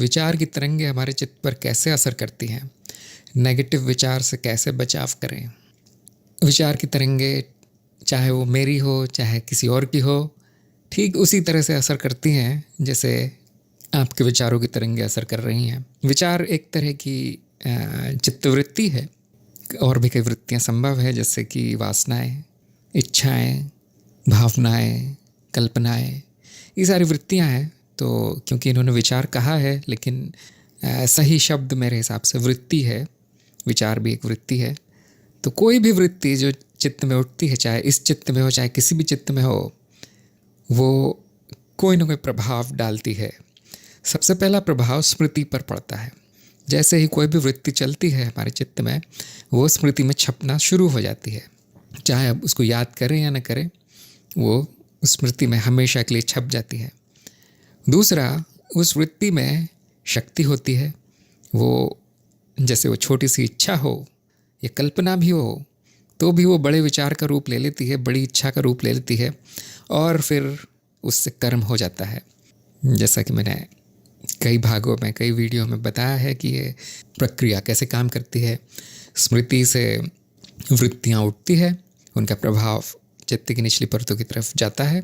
विचार की तरंगें हमारे चित्त पर कैसे असर करती हैं, नेगेटिव विचार से कैसे बचाव करें। विचार की तरंगें चाहे वो मेरी हो चाहे किसी और की हो, ठीक उसी तरह से असर करती हैं जैसे आपके विचारों की तरंगें असर कर रही हैं। विचार एक तरह की चित्तवृत्ति है, और भी कई वृत्तियाँ संभव है जैसे कि वासनाएं, इच्छाएं, भावनाएं, कल्पनाएं, ये सारी वृत्तियाँ हैं। तो क्योंकि इन्होंने विचार कहा है, लेकिन सही शब्द मेरे हिसाब से वृत्ति है। विचार भी एक वृत्ति है। तो कोई भी वृत्ति जो चित्त में उठती है, चाहे इस चित्त में हो चाहे किसी भी चित्त में हो, वो कोई ना कोई प्रभाव डालती है। सबसे पहला प्रभाव स्मृति पर पड़ता है। जैसे ही कोई भी वृत्ति चलती है हमारे चित्त में, वो स्मृति में छपना शुरू हो जाती है। चाहे अब उसको याद करें या न करें, वो स्मृति में हमेशा के लिए छप जाती है। दूसरा, उस वृत्ति में शक्ति होती है। वो जैसे वो छोटी सी इच्छा हो या कल्पना भी हो, तो भी वो बड़े विचार का रूप ले लेती है, बड़ी इच्छा का रूप ले लेती है, और फिर उससे कर्म हो जाता है। जैसा कि मैंने कई भागों में, कई वीडियो में बताया है कि ये प्रक्रिया कैसे काम करती है। स्मृति से वृत्तियाँ उठती है, उनका प्रभाव चित्त की निचली परतों की तरफ जाता है,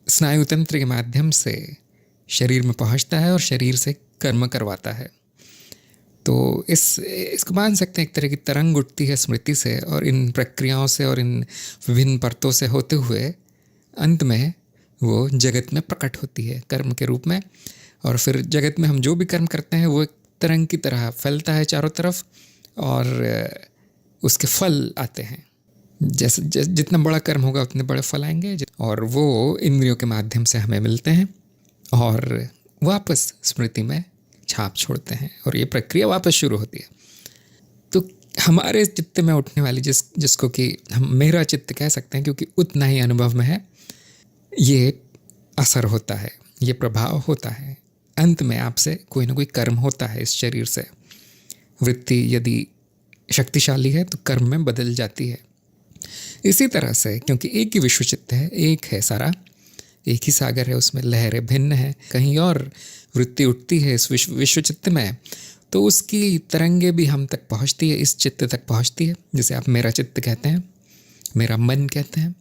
स्नायु तंत्र के माध्यम से शरीर में पहुंचता है और शरीर से कर्म करवाता है। तो इसको मान सकते हैं एक तरह की तरंग उठती है स्मृति से, और इन प्रक्रियाओं से और इन विभिन्न परतों से होते हुए अंत में वो जगत में प्रकट होती है कर्म के रूप में। और फिर जगत में हम जो भी कर्म करते हैं वो एक तरंग की तरह फैलता है चारों तरफ, और उसके फल आते हैं। जैसे जितना बड़ा कर्म होगा उतने बड़े फल आएंगे, और वो इंद्रियों के माध्यम से हमें मिलते हैं और वापस स्मृति में छाप छोड़ते हैं, और ये प्रक्रिया वापस शुरू होती है। तो हमारे चित्त में उठने वाली जिसको कि हम मेरा चित्त कह सकते हैं, क्योंकि उतना ही अनुभव में है, ये असर होता है, ये प्रभाव होता है। अंत में आपसे कोई ना कोई कर्म होता है इस शरीर से। वृत्ति यदि शक्तिशाली है तो कर्म में बदल जाती है। इसी तरह से, क्योंकि एक ही विश्व चित्त है, एक है सारा, एक ही सागर है, उसमें लहरें भिन्न है, कहीं और वृत्ति उठती है इस विश्व चित्त में, तो उसकी तरंगे भी हम तक पहुंचती है, इस चित्त तक पहुंचती है। जैसे आप मेरा चित्त कहते हैं, मेरा मन कहते हैं,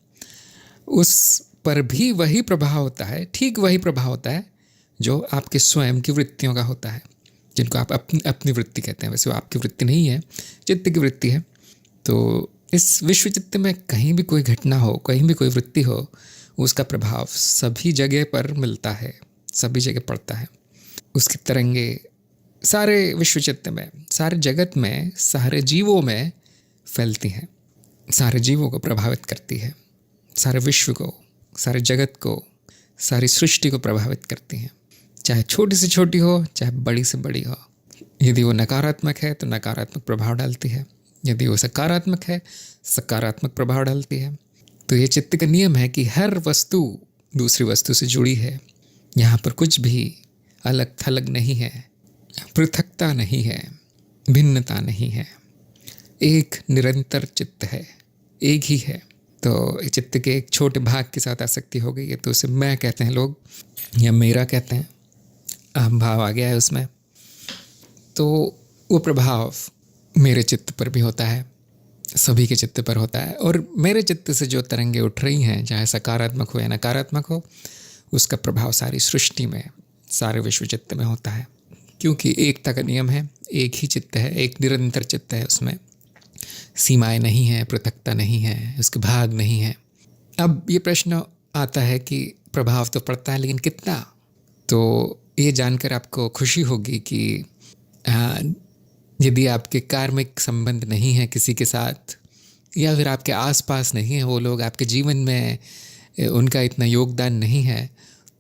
उस पर भी वही प्रभाव होता है, ठीक वही प्रभाव होता है जो आपके स्वयं की वृत्तियों का होता है, जिनको आप अपनी वृत्ति कहते हैं। वैसे वो आपकी वृत्ति नहीं है, चित्त की वृत्ति है। तो इस विश्व चित्त में कहीं भी कोई घटना हो, कहीं भी कोई वृत्ति हो, उसका प्रभाव सभी जगह पर मिलता है, सभी जगह पड़ता है। उसकी तरंगे सारे विश्व चित्त में, सारे जगत में, सारे जीवों में फैलती हैं, सारे जीवों को प्रभावित करती है, सारे विश्व को, सारे जगत को, सारी सृष्टि को प्रभावित करती हैं, चाहे छोटी से छोटी हो चाहे बड़ी से बड़ी हो। यदि वो नकारात्मक है तो नकारात्मक प्रभाव डालती है, यदि वो सकारात्मक है सकारात्मक प्रभाव डालती है। तो ये चित्त का नियम है कि हर वस्तु दूसरी वस्तु से जुड़ी है। यहाँ पर कुछ भी अलग थलग नहीं है, पृथकता नहीं है, भिन्नता नहीं है, एक निरंतर चित्त है, एक ही है। तो चित्त के एक छोटे भाग के साथ आसक्ति हो गई है तो उसे मैं कहते हैं लोग, या मेरा कहते हैं, अहम भाव आ गया है उसमें। तो वो प्रभाव मेरे चित्त पर भी होता है, सभी के चित्त पर होता है। और मेरे चित्त से जो तरंगे उठ रही हैं, चाहे सकारात्मक हो या नकारात्मक हो, उसका प्रभाव सारी सृष्टि में, सारे विश्व चित्त में होता है। क्योंकि एकता का नियम है, एक ही चित्त है, एक निरंतर चित्त है, उसमें सीमाएं नहीं हैं, पृथकता नहीं है, उसके भाग नहीं है। अब ये प्रश्न आता है कि प्रभाव तो पड़ता है, लेकिन कितना? तो ये जानकर आपको खुशी होगी कि यदि आपके कार्मिक संबंध नहीं है किसी के साथ, या फिर आपके आसपास नहीं है वो लोग, आपके जीवन में उनका इतना योगदान नहीं है,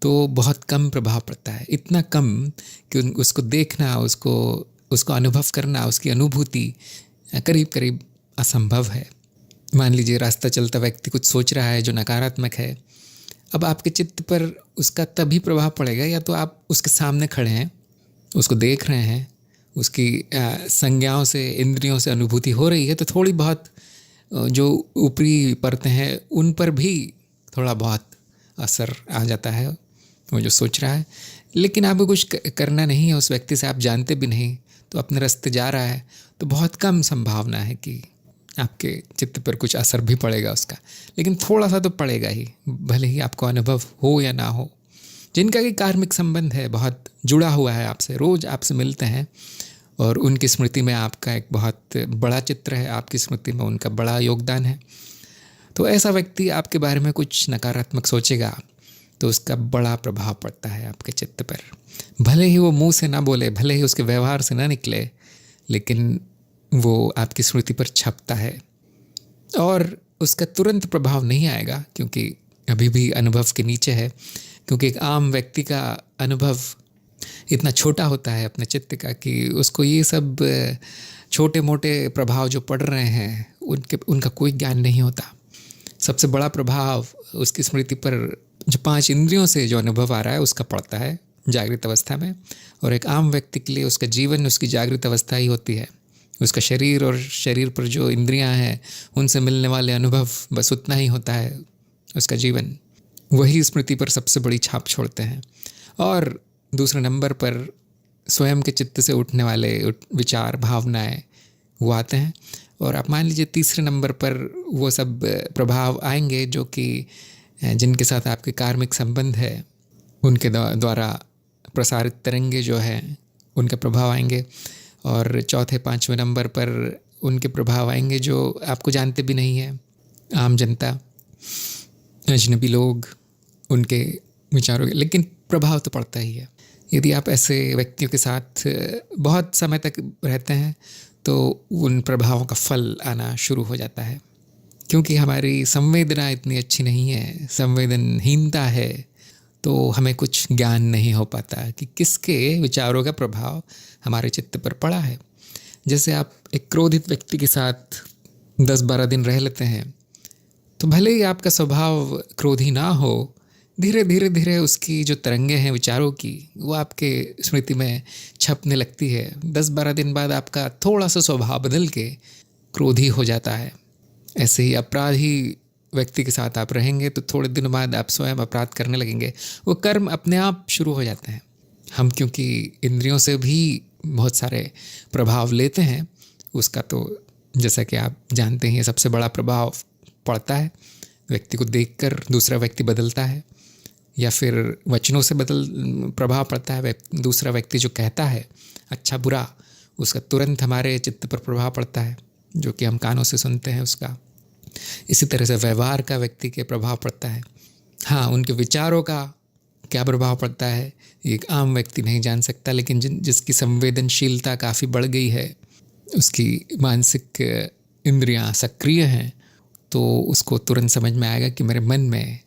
तो बहुत कम प्रभाव पड़ता है। इतना कम कि उसको देखना, उसको अनुभव करना, उसकी अनुभूति करीब करीब असंभव है। मान लीजिए रास्ता चलता व्यक्ति कुछ सोच रहा है जो नकारात्मक है, अब आपके चित्त पर उसका तभी प्रभाव पड़ेगा या तो आप उसके सामने खड़े हैं, उसको देख रहे हैं, उसकी संज्ञाओं से, इंद्रियों से अनुभूति हो रही है, तो थोड़ी बहुत जो ऊपरी परतें हैं उन पर भी थोड़ा बहुत असर आ जाता है वो जो सोच रहा है। लेकिन आपको कुछ करना नहीं है, उस व्यक्ति से आप जानते भी नहीं, तो अपने रास्ते जा रहा है, तो बहुत कम संभावना है कि आपके चित्त पर कुछ असर भी पड़ेगा उसका। लेकिन थोड़ा सा तो पड़ेगा ही, भले ही आपको अनुभव हो या ना हो। जिनका कि कार्मिक संबंध है, बहुत जुड़ा हुआ है आपसे, रोज़ आपसे मिलते हैं और उनकी स्मृति में आपका एक बहुत बड़ा चित्र है, आपकी स्मृति में उनका बड़ा योगदान है, तो ऐसा व्यक्ति आपके बारे में कुछ नकारात्मक सोचेगा तो उसका बड़ा प्रभाव पड़ता है आपके चित्त पर। भले ही वो मुंह से ना बोले, भले ही उसके व्यवहार से ना निकले, लेकिन वो आपकी स्मृति पर छपता है और उसका तुरंत प्रभाव नहीं आएगा, क्योंकि अभी भी अनुभव के नीचे है। क्योंकि एक आम व्यक्ति का अनुभव इतना छोटा होता है अपने चित्त का कि उसको ये सब छोटे मोटे प्रभाव जो पड़ रहे हैं उनका कोई ज्ञान नहीं होता। सबसे बड़ा प्रभाव उसकी स्मृति पर जो 5 इंद्रियों से जो अनुभव आ रहा है उसका पड़ता है जागृत अवस्था में। और एक आम व्यक्ति के लिए उसका जीवन उसकी जागृत अवस्था ही होती है। उसका शरीर और शरीर पर जो इंद्रियां हैं उनसे मिलने वाले अनुभव, बस उतना ही होता है उसका जीवन। वही स्मृति पर सबसे बड़ी छाप छोड़ते हैं। और दूसरे नंबर पर स्वयं के चित्त से उठने वाले विचार, भावनाएं वो आते हैं। और आप मान लीजिए तीसरे नंबर पर वो सब प्रभाव आएंगे जो कि जिनके साथ आपके कार्मिक संबंध है, उनके द्वारा प्रसारित तरंगे जो हैं उनके प्रभाव आएंगे। और चौथे 5वें नंबर पर उनके प्रभाव आएंगे जो आपको जानते भी नहीं हैं, आम जनता, अजनबी लोग, उनके विचारों के, लेकिन प्रभाव तो पड़ता ही है। यदि आप ऐसे व्यक्तियों के साथ बहुत समय तक रहते हैं तो उन प्रभावों का फल आना शुरू हो जाता है। क्योंकि हमारी संवेदना इतनी अच्छी नहीं है, संवेदनहीनता है, तो हमें कुछ ज्ञान नहीं हो पाता कि किसके विचारों का प्रभाव हमारे चित्त पर पड़ा है। जैसे आप एक क्रोधित व्यक्ति के साथ 10-12 दिन रह लेते हैं, तो भले ही आपका स्वभाव क्रोधी ना हो, धीरे धीरे धीरे उसकी जो तरंगे हैं विचारों की, वो आपके स्मृति में छपने लगती है। 10-12 दिन बाद आपका थोड़ा सा स्वभाव बदल के क्रोधी हो जाता है। ऐसे ही अपराधी व्यक्ति के साथ आप रहेंगे तो थोड़े दिनों बाद आप स्वयं अपराध करने लगेंगे। वो कर्म अपने आप शुरू हो जाते हैं। हम क्योंकि इंद्रियों से भी बहुत सारे प्रभाव लेते हैं, उसका तो जैसा कि आप जानते हैं सबसे बड़ा प्रभाव पड़ता है। व्यक्ति को देखकर दूसरा व्यक्ति बदलता है, या फिर वचनों से प्रभाव पड़ता है। दूसरा व्यक्ति जो कहता है अच्छा बुरा, उसका तुरंत हमारे चित्त पर प्रभाव पड़ता है, जो कि हम कानों से सुनते हैं उसका। इसी तरह से व्यवहार का व्यक्ति के प्रभाव पड़ता है। हाँ, उनके विचारों का क्या प्रभाव पड़ता है एक आम व्यक्ति नहीं जान सकता, लेकिन जिसकी संवेदनशीलता काफ़ी बढ़ गई है, उसकी मानसिक इंद्रियां सक्रिय हैं, तो उसको तुरंत समझ में आएगा कि मेरे मन में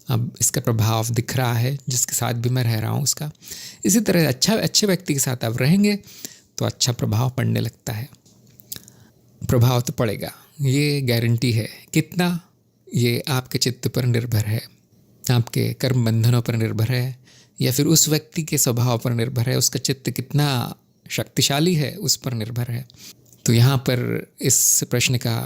अब इसका प्रभाव दिख रहा है, जिसके साथ भी मैं रह रहा हूँ उसका। इसी तरह अच्छे व्यक्ति के साथ आप रहेंगे तो अच्छा प्रभाव पड़ने लगता है। प्रभाव तो पड़ेगा, ये गारंटी है। कितना, ये आपके चित्त पर निर्भर है, आपके कर्म बंधनों पर निर्भर है, या फिर उस व्यक्ति के स्वभाव पर निर्भर है, उसका चित्त कितना शक्तिशाली है उस पर निर्भर है। तो यहाँ पर इस प्रश्न का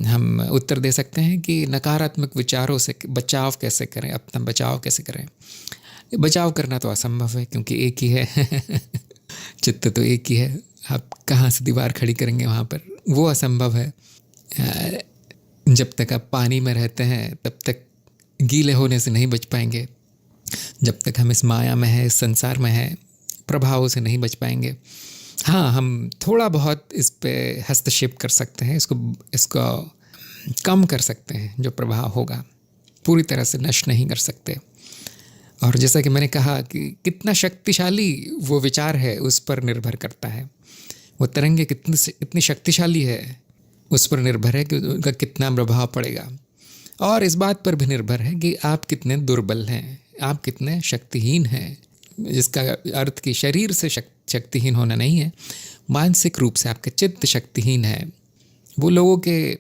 हम उत्तर दे सकते हैं कि नकारात्मक विचारों से बचाव कैसे करें, अपना बचाव कैसे करें। बचाव करना तो असंभव है, क्योंकि एक ही है चित्त तो एक ही है। आप कहाँ से दीवार खड़ी करेंगे वहाँ पर, वो असंभव है। जब तक आप पानी में रहते हैं तब तक गीले होने से नहीं बच पाएंगे। जब तक हम इस माया में है, इस संसार में है, प्रभावों से नहीं बच पाएंगे। हाँ, हम थोड़ा बहुत इस पे हस्तक्षेप कर सकते हैं, इसको कम कर सकते हैं। जो प्रभाव होगा पूरी तरह से नष्ट नहीं कर सकते। और जैसा कि मैंने कहा कि कितना शक्तिशाली वो विचार है उस पर निर्भर करता है। वो तरंगे कितनी शक्तिशाली है उस पर निर्भर है कि उनका कितना प्रभाव पड़ेगा। और इस बात पर भी निर्भर है कि आप कितने दुर्बल हैं, आप कितने शक्तिहीन हैं। जिसका अर्थ कि शरीर से शक्तिहीन होना नहीं है, मानसिक रूप से आपका चित्त शक्तिहीन है। वो लोगों के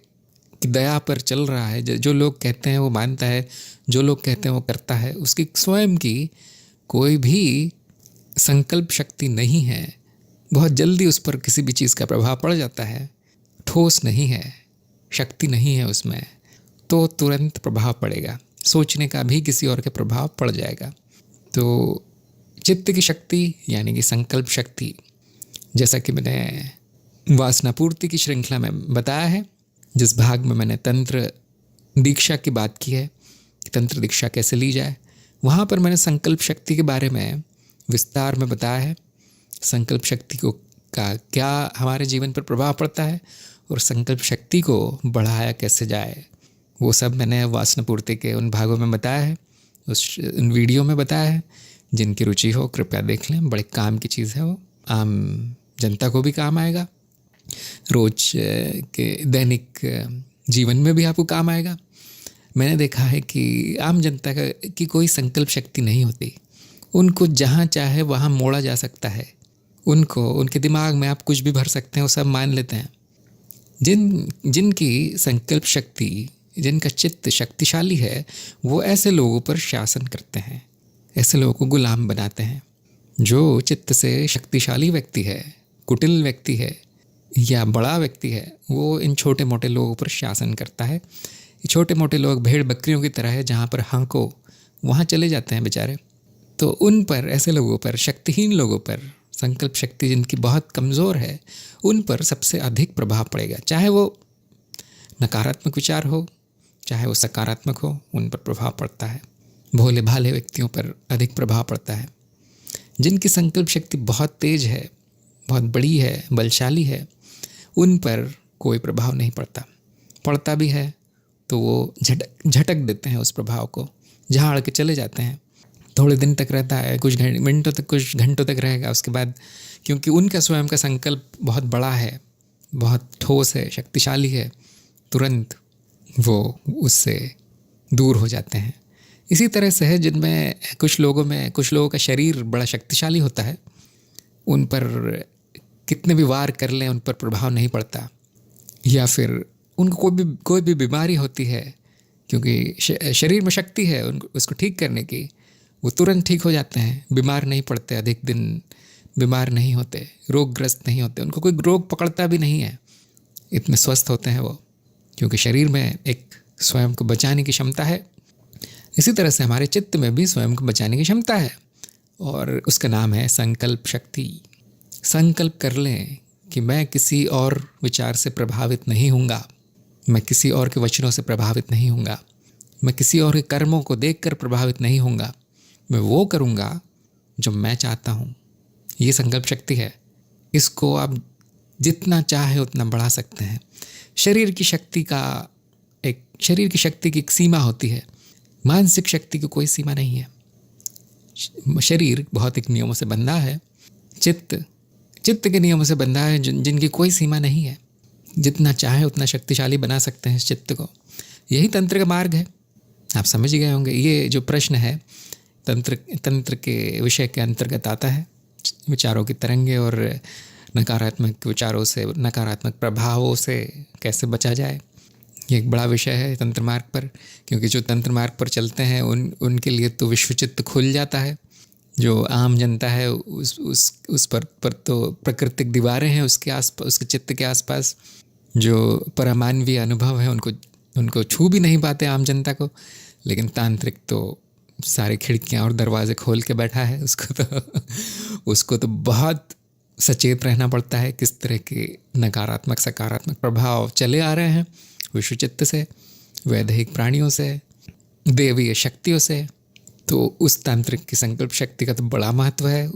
दया पर चल रहा है। जो लोग कहते हैं वो मानता है, जो लोग कहते हैं वो करता है। उसकी स्वयं की कोई भी संकल्प शक्ति नहीं है। बहुत जल्दी उस पर किसी भी चीज़ का प्रभाव पड़ जाता है। ठोस नहीं है, शक्ति नहीं है उसमें, तो तुरंत प्रभाव पड़ेगा। सोचने का भी किसी और के प्रभाव पड़ जाएगा। तो चित्त की शक्ति यानी कि संकल्प शक्ति, जैसा कि मैंने वासना पूर्ति की श्रृंखला में बताया है, जिस भाग में मैंने तंत्र दीक्षा की बात की है कि तंत्र दीक्षा कैसे ली जाए, वहाँ पर मैंने संकल्प शक्ति के बारे में विस्तार में बताया है। संकल्प शक्ति को का क्या हमारे जीवन पर प्रभाव पड़ता है और संकल्प शक्ति को बढ़ाया कैसे जाए, वो सब मैंने वासना पूर्ति के उन भागों में बताया है, उन वीडियो में बताया है। जिनकी रुचि हो कृपया देख लें, बड़े काम की चीज़ है वो, आम जनता को भी काम आएगा, रोज के दैनिक जीवन में भी आपको काम आएगा। मैंने देखा है कि आम जनता की कोई संकल्प शक्ति नहीं होती, उनको जहाँ चाहे वहाँ मोड़ा जा सकता है, उनके दिमाग में आप कुछ भी भर सकते हैं, वो सब मान लेते हैं। जिनकी संकल्प शक्ति, जिनका चित्त शक्तिशाली है, वो ऐसे लोगों पर शासन करते हैं, ऐसे लोगों को गुलाम बनाते हैं। जो चित्त से शक्तिशाली व्यक्ति है, कुटिल व्यक्ति है या बड़ा व्यक्ति है, वो इन छोटे मोटे लोगों पर शासन करता है। ये छोटे मोटे लोग भेड़ बकरियों की तरह है, जहाँ पर हाँको वहाँ चले जाते हैं बेचारे। तो उन पर, ऐसे लोगों पर, शक्तिहीन लोगों पर, संकल्प शक्ति जिनकी बहुत कमज़ोर है, उन पर सबसे अधिक प्रभाव पड़ेगा। चाहे वो नकारात्मक विचार हो, चाहे वो सकारात्मक हो, उन पर प्रभाव पड़ता है। भोले भाले व्यक्तियों पर अधिक प्रभाव पड़ता है। जिनकी संकल्प शक्ति बहुत तेज है, बहुत बड़ी है, बलशाली है, उन पर कोई प्रभाव नहीं पड़ता। पड़ता भी है तो वो झटक देते हैं, उस प्रभाव को झाड़ के चले जाते हैं। थोड़े दिन तक रहता है, कुछ मिनटों तक, कुछ घंटों तक रहेगा, उसके बाद क्योंकि उनका स्वयं का संकल्प बहुत बड़ा है, बहुत ठोस है, शक्तिशाली है, तुरंत वो उससे दूर हो जाते हैं। इसी तरह से है जिनमें कुछ लोगों का शरीर बड़ा शक्तिशाली होता है, उन पर कितने भी वार कर लें उन पर प्रभाव नहीं पड़ता। या फिर उनको कोई भी बीमारी होती है, क्योंकि शरीर में शक्ति है उसको ठीक करने की, वो तुरंत ठीक हो जाते हैं, बीमार नहीं पड़ते, अधिक दिन बीमार नहीं होते, रोगग्रस्त नहीं होते, उनको कोई रोग पकड़ता भी नहीं है, इतने स्वस्थ होते हैं वो, क्योंकि शरीर में एक स्वयं को बचाने की क्षमता है। इसी तरह से हमारे चित्त में भी स्वयं को बचाने की क्षमता है, और उसका नाम है संकल्प शक्ति। संकल्प कर लें कि मैं किसी और विचार से प्रभावित नहीं हूँगा, मैं किसी और के वचनों से प्रभावित नहीं हूँगा, मैं किसी और के कर्मों को देखकर प्रभावित नहीं हूँगा, मैं वो करूँगा जो मैं चाहता हूँ। ये संकल्प शक्ति है। इसको आप जितना चाहे उतना बढ़ा सकते हैं। शरीर की शक्ति की एक सीमा होती है, मानसिक शक्ति की कोई सीमा नहीं है। शरीर भौतिक नियमों से बंधा है, चित्त के नियमों से बंधा है, जिनकी कोई सीमा नहीं है। जितना चाहे उतना शक्तिशाली बना सकते हैं इस चित्त को। यही तंत्र का मार्ग है। आप समझ गए होंगे। ये जो प्रश्न है तंत्र के विषय के अंतर्गत आता है। विचारों की तरंगे और नकारात्मक विचारों से, नकारात्मक प्रभावों से कैसे बचा जाए, ये एक बड़ा विषय है तंत्र मार्ग पर। क्योंकि जो तंत्र मार्ग पर चलते हैं उनके लिए तो विश्वचित्त खुल जाता है। जो आम जनता है उस पर तो प्राकृतिक दीवारें हैं उसके आसपास, उसके चित्त के आसपास। जो परमानवीय अनुभव है उनको छू भी नहीं पाते आम जनता को। लेकिन तांत्रिक तो सारी खिड़कियां और दरवाजे खोल के बैठा है। उसको तो बहुत सचेत रहना पड़ता है किस तरह के नकारात्मक सकारात्मक प्रभाव चले आ रहे हैं विश्वचित्त से, वैदेहिक प्राणियों से, देवीय शक्तियों से। तो उस तांत्रिक की संकल्प शक्ति का तो बड़ा महत्व है।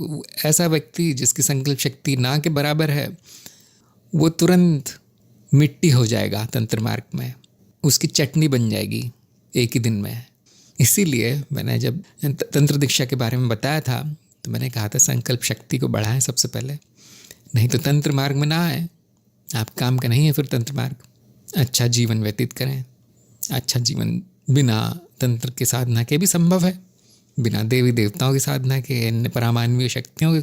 ऐसा व्यक्ति जिसकी संकल्प शक्ति ना के बराबर है, वो तुरंत मिट्टी हो जाएगा तंत्र मार्ग में, उसकी चटनी बन जाएगी एक ही दिन में। इसीलिए मैंने जब तंत्र दीक्षा के बारे में बताया था तो मैंने कहा था संकल्प शक्ति को बढ़ाएं सबसे पहले, नहीं तो तंत्र मार्ग में ना आए। आप काम का नहीं है फिर तंत्र मार्ग। अच्छा जीवन व्यतीत करें। अच्छा जीवन बिना तंत्र की साधना के भी संभव है, बिना देवी देवताओं की साधना के, अन्य परामानवीय शक्तियों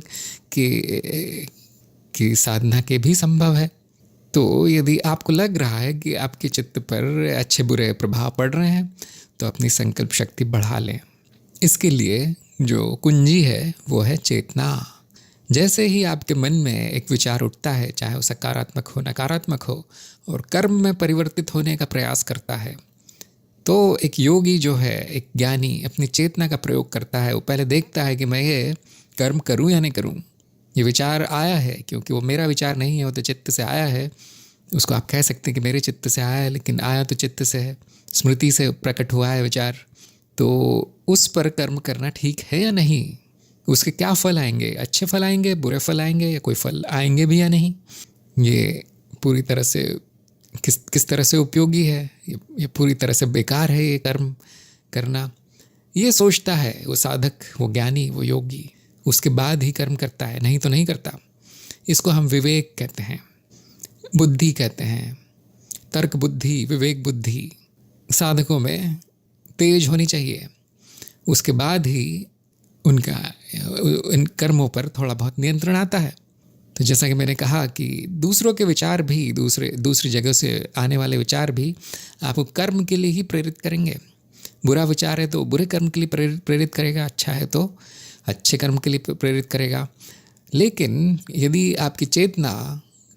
की साधना के भी संभव है। तो यदि आपको लग रहा है कि आपके चित्त पर अच्छे बुरे प्रभाव पड़ रहे हैं तो अपनी संकल्प शक्ति बढ़ा लें। इसके लिए जो कुंजी है वो है चेतना। जैसे ही आपके मन में एक विचार उठता है, चाहे वो सकारात्मक हो नकारात्मक हो, और कर्म में परिवर्तित होने का प्रयास करता है, तो एक योगी जो है, एक ज्ञानी अपनी चेतना का प्रयोग करता है। वो पहले देखता है कि मैं ये कर्म करूं या नहीं करूं, ये विचार आया है क्योंकि वो मेरा विचार नहीं है, वो तो चित्त से आया है। उसको आप कह सकते हैं कि मेरे चित्त से आया है, लेकिन आया तो चित्त से है, स्मृति से प्रकट हुआ है विचार। तो उस पर कर्म करना ठीक है या नहीं, उसके क्या फल आएंगे, अच्छे फल आएंगे, बुरे फल आएंगे, या कोई फल आएंगे भी या नहीं, ये पूरी तरह से किस तरह से उपयोगी है, ये पूरी तरह से बेकार है ये कर्म करना, ये सोचता है वो साधक, वो ज्ञानी, वो योगी। उसके बाद ही कर्म करता है, नहीं तो नहीं करता। इसको हम विवेक कहते हैं, बुद्धि कहते हैं, तर्क बुद्धि, विवेक बुद्धि साधकों में तेज होनी चाहिए। उसके बाद ही उनका इन कर्मों पर थोड़ा बहुत नियंत्रण आता है। तो जैसा कि मैंने कहा कि दूसरों के विचार भी, दूसरी जगह से आने वाले विचार भी आपको कर्म के लिए ही प्रेरित करेंगे। बुरा विचार है तो बुरे कर्म के लिए प्रेरित करेगा, अच्छा है तो अच्छे कर्म के लिए प्रेरित करेगा। लेकिन यदि आपकी चेतना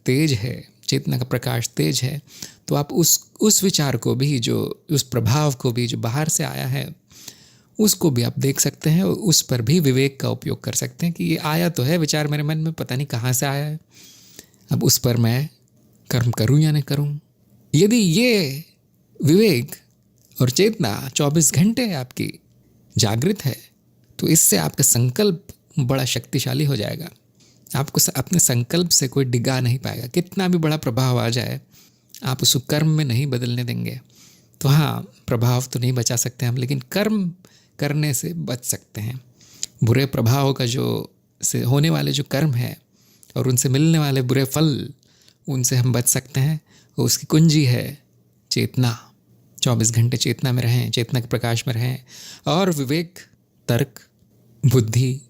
तेज है, चेतना का प्रकाश तेज है, तो आप उस विचार को भी, जो उस प्रभाव को भी जो बाहर से आया है, उसको भी आप देख सकते हैं, उस पर भी विवेक का उपयोग कर सकते हैं कि ये आया तो है विचार मेरे मन में, पता नहीं कहाँ से आया है, अब उस पर मैं कर्म करूं या नहीं करूं। यदि ये विवेक और चेतना 24 घंटे आपकी जागृत है, तो इससे आपका संकल्प बड़ा शक्तिशाली हो जाएगा। आपको अपने संकल्प से कोई डिगा नहीं पाएगा। कितना भी बड़ा प्रभाव आ जाए, आप उसको कर्म में नहीं बदलने देंगे। तो हाँ, प्रभाव तो नहीं बचा सकते हम, लेकिन कर्म करने से बच सकते हैं। बुरे प्रभाव का जो से होने वाले जो कर्म है और उनसे मिलने वाले बुरे फल, उनसे हम बच सकते हैं। उसकी कुंजी है चेतना। 24 घंटे चेतना में रहें, चेतना के प्रकाश में रहें, और विवेक, तर्क, बुद्धि,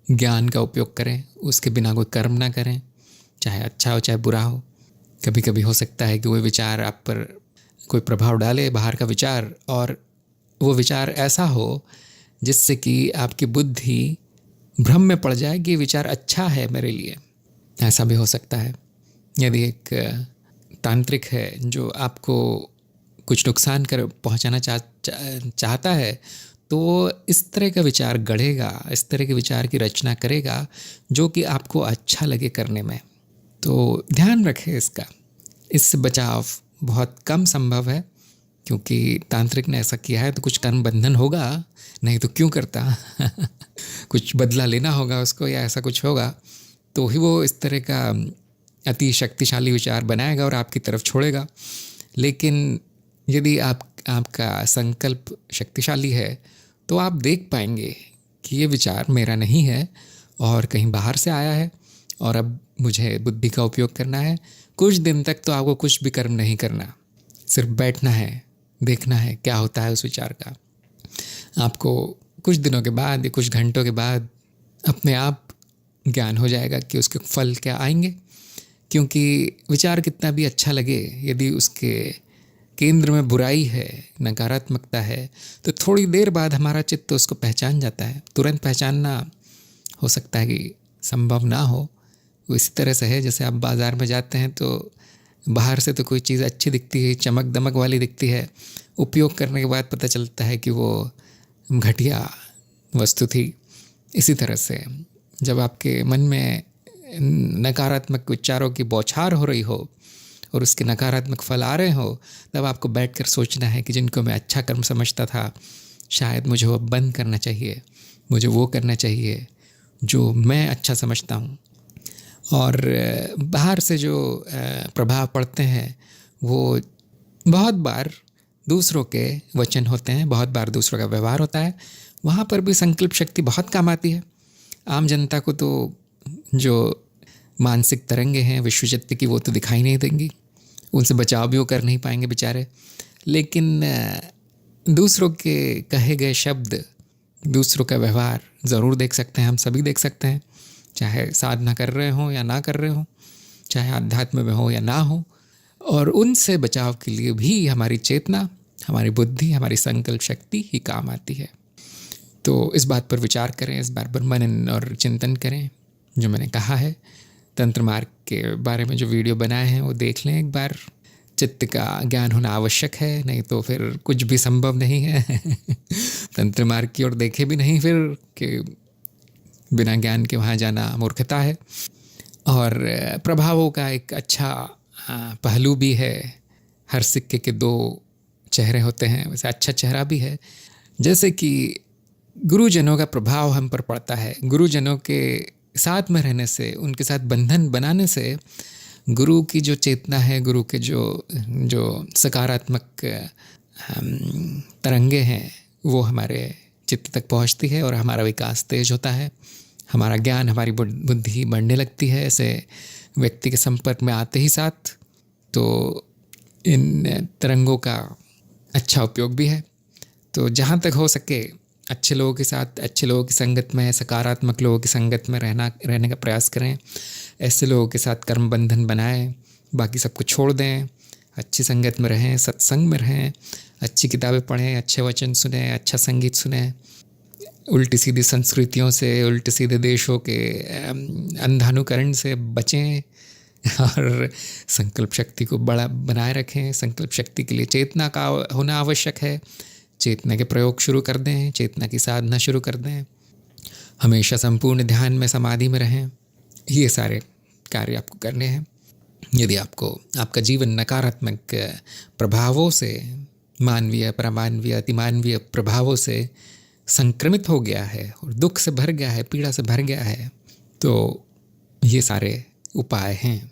ज्ञान का उपयोग करें। उसके बिना कोई कर्म ना करें, चाहे अच्छा हो चाहे बुरा हो। कभी कभी हो सकता है कि वो विचार आप पर कोई प्रभाव डाले, बाहर का विचार, और वो विचार ऐसा हो जिससे कि आपकी बुद्धि भ्रम में पड़ जाए कि ये विचार अच्छा है मेरे लिए। ऐसा भी हो सकता है। यदि एक तांत्रिक है जो आपको कुछ नुकसान कर पहुंचाना चाहता है, तो इस तरह का विचार गढ़ेगा, इस तरह के विचार की रचना करेगा जो कि आपको अच्छा लगे करने में। तो ध्यान रखें इसका। इससे बचाव बहुत कम संभव है, क्योंकि तांत्रिक ने ऐसा किया है तो कुछ कर्म बंधन होगा, नहीं तो क्यों करता कुछ बदला लेना होगा उसको, या ऐसा कुछ होगा तो ही वो इस तरह का अति शक्तिशाली विचार बनाएगा और आपकी तरफ छोड़ेगा। लेकिन यदि आपका संकल्प शक्तिशाली है, तो आप देख पाएंगे कि ये विचार मेरा नहीं है और कहीं बाहर से आया है, और अब मुझे बुद्धि का उपयोग करना है। कुछ दिन तक तो आपको कुछ भी कर्म नहीं करना, सिर्फ बैठना है, देखना है क्या होता है उस विचार का। आपको कुछ दिनों के बाद या कुछ घंटों के बाद अपने आप ज्ञान हो जाएगा कि उसके फल क्या आएंगे। क्योंकि विचार कितना भी अच्छा लगे, यदि उसके केंद्र में बुराई है, नकारात्मकता है, तो थोड़ी देर बाद हमारा चित्त उसको पहचान जाता है। तुरंत पहचानना हो सकता है कि संभव ना हो। वो इसी तरह से है जैसे आप बाज़ार में जाते हैं तो बाहर से तो कोई चीज़ अच्छी दिखती है, चमक दमक वाली दिखती है, उपयोग करने के बाद पता चलता है कि वो घटिया वस्तु थी। इसी तरह से जब आपके मन में नकारात्मक विचारों की बौछार हो रही हो और उसके नकारात्मक फल आ रहे हो, तब आपको बैठकर सोचना है कि जिनको मैं अच्छा कर्म समझता था, शायद मुझे वो बंद करना चाहिए, मुझे वो करना चाहिए जो मैं अच्छा समझता हूँ। और बाहर से जो प्रभाव पड़ते हैं वो बहुत बार दूसरों के वचन होते हैं, बहुत बार दूसरों का व्यवहार होता है। वहाँ पर भी संकल्प शक्ति बहुत काम आती है। आम जनता को तो जो मानसिक तरंगे हैं विश्वचित्त की, वो तो दिखाई नहीं देंगी, उनसे बचाव भी वो कर नहीं पाएंगे बेचारे। लेकिन दूसरों के कहे गए शब्द, दूसरों का व्यवहार ज़रूर देख सकते हैं, हम सभी देख सकते हैं, चाहे साधना कर रहे हों या ना कर रहे हों, चाहे आध्यात्म में हो या ना हो। और उनसे बचाव के लिए भी हमारी चेतना, हमारी बुद्धि, हमारी संकल्प शक्ति ही काम आती है। तो इस बात पर विचार करें, इस बात पर मनन और चिंतन करें। जो मैंने कहा है, तंत्र मार्ग के बारे में जो वीडियो बनाए हैं वो देख लें एक बार। चित्त का ज्ञान होना आवश्यक है, नहीं तो फिर कुछ भी संभव नहीं है तंत्र मार्ग की ओर देखे भी नहीं फिर कि बिना ज्ञान के वहाँ जाना मूर्खता है। और प्रभावों का एक अच्छा पहलू भी है। हर सिक्के के दो चेहरे होते हैं, वैसे अच्छा चेहरा भी है। जैसे कि गुरुजनों का प्रभाव हम पर पड़ता है। गुरुजनों के साथ में रहने से, उनके साथ बंधन बनाने से गुरु की जो चेतना है, गुरु के जो सकारात्मक तरंगे हैं, वो हमारे चित्त तक पहुंचती है और हमारा विकास तेज होता है। हमारा ज्ञान, हमारी बुद्धि बढ़ने लगती है ऐसे व्यक्ति के संपर्क में आते ही साथ। तो इन तरंगों का अच्छा उपयोग भी है। तो जहाँ तक हो सके अच्छे लोगों के साथ, अच्छे लोगों की संगत में, सकारात्मक लोगों की संगत में रहने का प्रयास करें। ऐसे लोगों के साथ कर्म बंधन बनाएं, बाकी सबको छोड़ दें, अच्छी संगत में रहें, सत्संग में रहें, अच्छी किताबें पढ़ें, अच्छे वचन सुने, अच्छा संगीत सुने, उल्टी सीधी संस्कृतियों से, उल्टे सीधे देशों के अंधानुकरण से बचें और संकल्प शक्ति को बड़ा बनाए रखें। संकल्प शक्ति के लिए चेतना का होना आवश्यक है। चेतना के प्रयोग शुरू कर दें, चेतना की साधना शुरू कर दें, हमेशा संपूर्ण ध्यान में, समाधि में रहें। ये सारे कार्य आपको करने हैं। यदि आपका जीवन नकारात्मक प्रभावों से, मानवीय, परमानवीय, अतिमानवीय प्रभावों से संक्रमित हो गया है और दुख से भर गया है, पीड़ा से भर गया है, तो ये सारे उपाय हैं